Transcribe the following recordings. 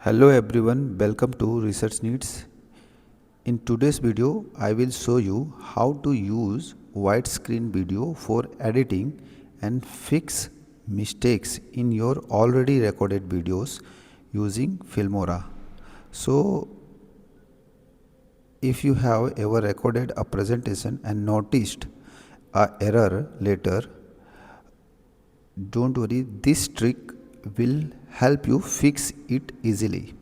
Hello everyone, welcome to Research Needs. In today's video, I will show you how to use widescreen video for editing and fix mistakes in your already recorded videos using Filmora. So, if you have ever recorded a presentation and noticed a error later, don't worry, this trick will help you fix it easily.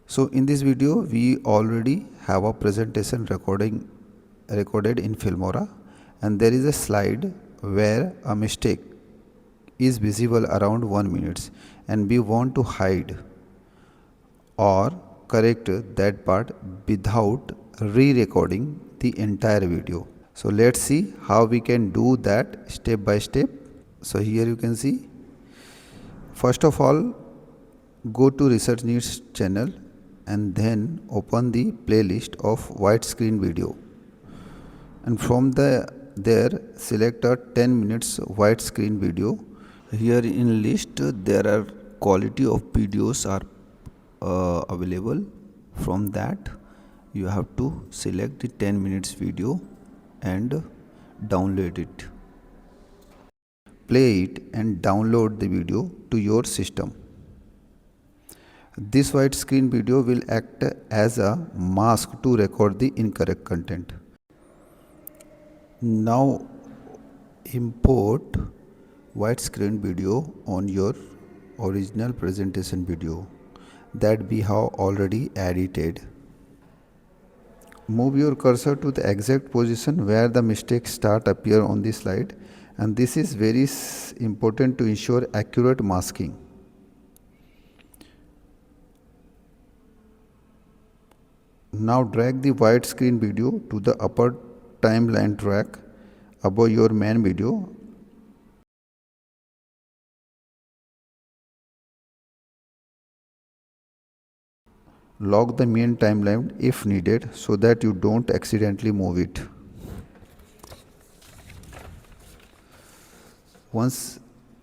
So in this video we already have a presentation recorded in Filmora, and there is a slide where a mistake is visible around 1 minute and we want to hide or correct that part without re-recording the entire video. So let's see how we can do that step by step. So here you can see, first of all, go to Research Needs channel and then open the playlist of widescreen video, and from there select a 10 minutes widescreen video. Here in list there are quality of videos are available. From that you have to select the 10 minutes video and download it, play it and download the video to your system. This widescreen video will act as a mask to record the incorrect content. Now import widescreen video on your original presentation video that we have already edited. Move your cursor to the exact position where the mistakes start appear on the slide, and this is very important to ensure accurate masking. Now drag the widescreen video to the upper timeline track above your main video. Lock the main timeline if needed so that you don't accidentally move it. Once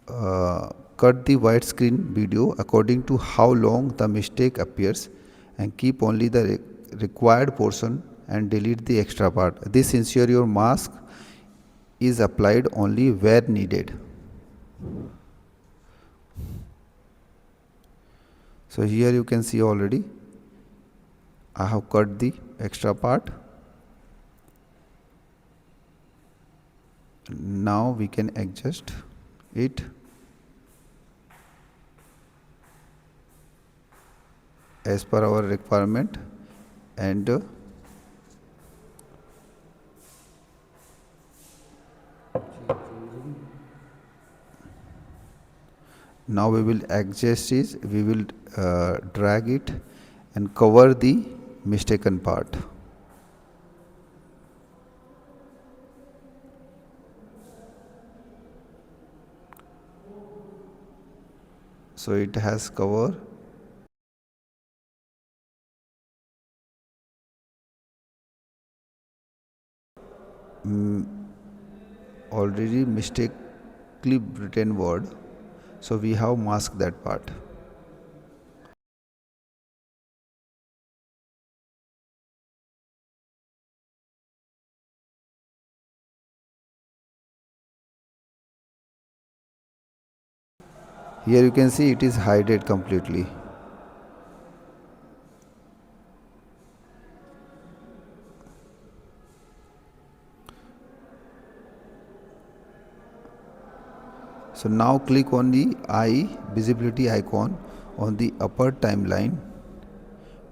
cut the widescreen video according to how long the mistake appears and keep only the required portion and delete the extra part. This ensures your mask is applied only where needed. So here you can see already I have cut the extra part. Now we can adjust it as per our requirement, and now we will adjust it. We will drag it and cover the mistaken part. So it has cover. Already mistakenly written word, so we have masked that part. Here you can see it is hidden completely. So now click on the eye visibility icon on the upper timeline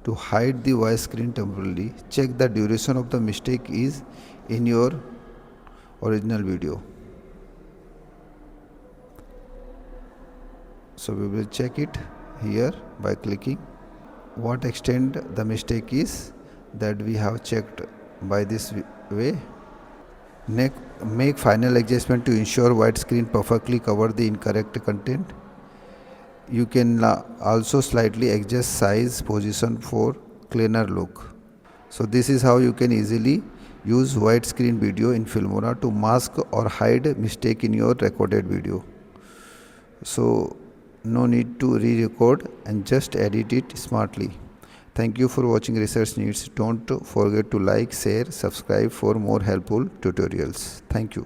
to hide the widescreen temporarily. Check the duration of the mistake is in your original video. So we will check it here by clicking what extent the mistake is, that we have checked by this way. Make final adjustment to ensure widescreen perfectly cover the incorrect content. You can also slightly adjust size position for cleaner look. So this is how you can easily use widescreen video in Filmora to mask or hide mistake in your recorded video. So No need to re-record and just edit it smartly. Thank you for watching Research Needs. Don't forget to like, share, subscribe for more helpful tutorials. Thank you.